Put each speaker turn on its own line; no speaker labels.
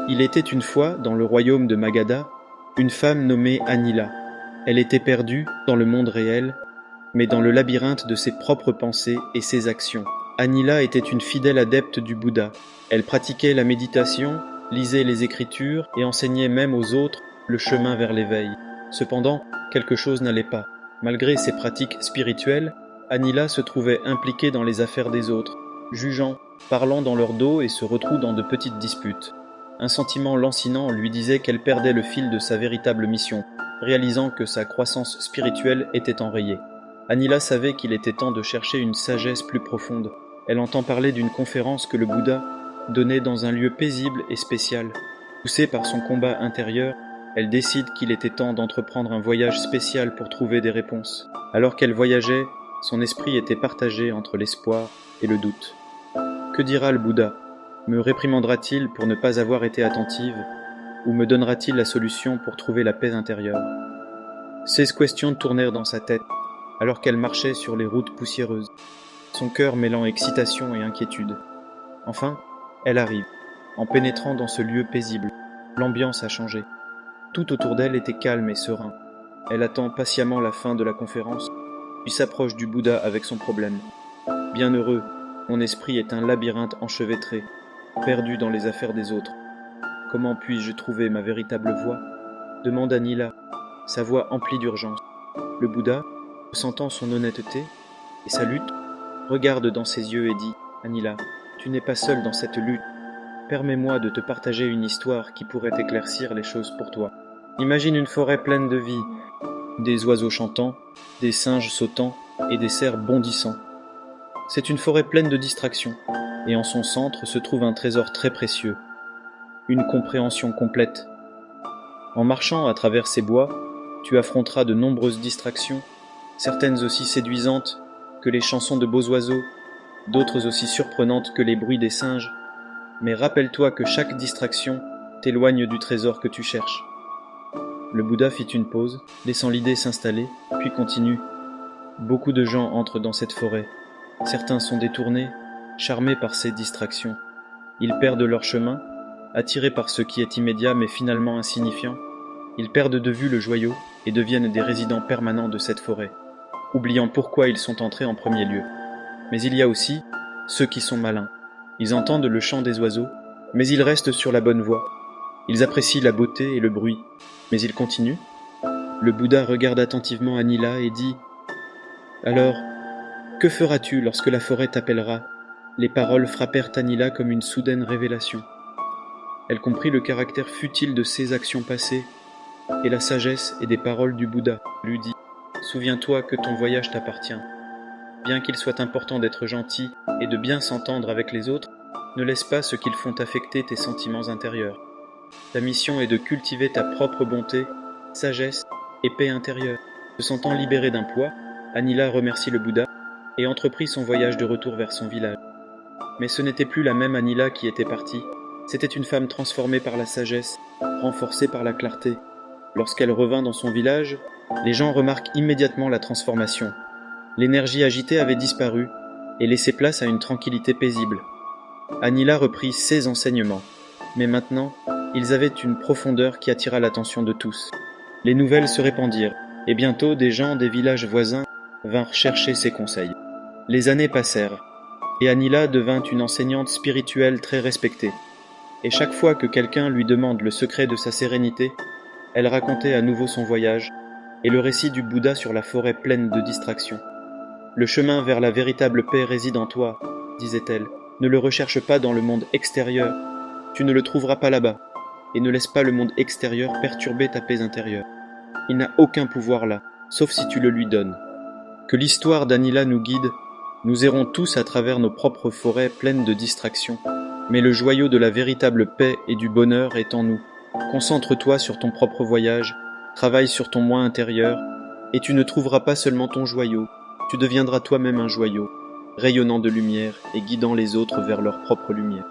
Il était une fois, dans le royaume de Magadha, une femme nommée Anila. Elle était perdue dans le monde réel, mais dans le labyrinthe de ses propres pensées et ses actions. Anila était une fidèle adepte du Bouddha. Elle pratiquait la méditation, lisait les Écritures et enseignait même aux autres le chemin vers l'éveil. Cependant, quelque chose n'allait pas. Malgré ses pratiques spirituelles, Anila se trouvait impliquée dans les affaires des autres, jugeant, parlant dans leur dos et se retrouvant dans de petites disputes. Un sentiment lancinant lui disait qu'elle perdait le fil de sa véritable mission, réalisant que sa croissance spirituelle était enrayée. Anila savait qu'il était temps de chercher une sagesse plus profonde. Elle entend parler d'une conférence que le Bouddha donnait dans un lieu paisible et spécial. Poussée par son combat intérieur, elle décide qu'il était temps d'entreprendre un voyage spécial pour trouver des réponses. Alors qu'elle voyageait, son esprit était partagé entre l'espoir et le doute. Que dira le Bouddha ? Me réprimandera-t-il pour ne pas avoir été attentive, ou me donnera-t-il la solution pour trouver la paix intérieure ? Ces questions tournèrent dans sa tête, alors qu'elle marchait sur les routes poussiéreuses, son cœur mêlant excitation et inquiétude. Enfin, elle arrive. En pénétrant dans ce lieu paisible, l'ambiance a changé. Tout autour d'elle était calme et serein. Elle attend patiemment la fin de la conférence, puis s'approche du Bouddha avec son problème. Bienheureux, mon esprit est un labyrinthe enchevêtré, perdu dans les affaires des autres. Comment puis-je trouver ma véritable voie ? Demande Anila, sa voix emplie d'urgence. Le Bouddha, ressentant son honnêteté et sa lutte, regarde dans ses yeux et dit « Anila, tu n'es pas seule dans cette lutte. Permets-moi de te partager une histoire qui pourrait éclaircir les choses pour toi. Imagine une forêt pleine de vie, des oiseaux chantants, des singes sautant et des cerfs bondissant. C'est une forêt pleine de distractions, et en son centre se trouve un trésor très précieux, une compréhension complète. En marchant à travers ces bois, tu affronteras de nombreuses distractions, certaines aussi séduisantes que les chansons de beaux oiseaux, d'autres aussi surprenantes que les bruits des singes. Mais rappelle-toi que chaque distraction t'éloigne du trésor que tu cherches. Le Bouddha fit une pause, laissant l'idée s'installer, puis continue. Beaucoup de gens entrent dans cette forêt. Certains sont détournés, charmés par ces distractions. Ils perdent leur chemin, attirés par ce qui est immédiat mais finalement insignifiant. Ils perdent de vue le joyau et deviennent des résidents permanents de cette forêt, oubliant pourquoi ils sont entrés en premier lieu. Mais il y a aussi ceux qui sont malins. Ils entendent le chant des oiseaux, mais ils restent sur la bonne voie. Ils apprécient la beauté et le bruit, mais ils continuent. Le Bouddha regarde attentivement Anila et dit « Alors, que feras-tu lorsque la forêt t'appellera ?» Les paroles frappèrent Anila comme une soudaine révélation. Elle comprit le caractère futile de ses actions passées et la sagesse et des paroles du Bouddha. Lui dit « Souviens-toi que ton voyage t'appartient. Bien qu'il soit important d'être gentil et de bien s'entendre avec les autres, ne laisse pas ce qu'ils font affecter tes sentiments intérieurs. Ta mission est de cultiver ta propre bonté, sagesse et paix intérieure. » Se sentant libérée d'un poids, Anila remercie le Bouddha et entreprit son voyage de retour vers son village. Mais ce n'était plus la même Anila qui était partie. C'était une femme transformée par la sagesse, renforcée par la clarté. Lorsqu'elle revint dans son village, les gens remarquent immédiatement la transformation. L'énergie agitée avait disparu et laissé place à une tranquillité paisible. Anila reprit ses enseignements, mais maintenant, ils avaient une profondeur qui attira l'attention de tous. Les nouvelles se répandirent, et bientôt des gens des villages voisins vinrent chercher ses conseils. Les années passèrent, et Anila devint une enseignante spirituelle très respectée. Et chaque fois que quelqu'un lui demande le secret de sa sérénité, elle racontait à nouveau son voyage et le récit du Bouddha sur la forêt pleine de distractions. Le chemin vers la véritable paix réside en toi, disait-elle. Ne le recherche pas dans le monde extérieur. Tu ne le trouveras pas là-bas. Et ne laisse pas le monde extérieur perturber ta paix intérieure. Il n'a aucun pouvoir là, sauf si tu le lui donnes. Que l'histoire d'Anila nous guide. Nous errons tous à travers nos propres forêts pleines de distractions. Mais le joyau de la véritable paix et du bonheur est en nous. Concentre-toi sur ton propre voyage, travaille sur ton moi intérieur, et tu ne trouveras pas seulement ton joyau, tu deviendras toi-même un joyau, rayonnant de lumière et guidant les autres vers leur propre lumière.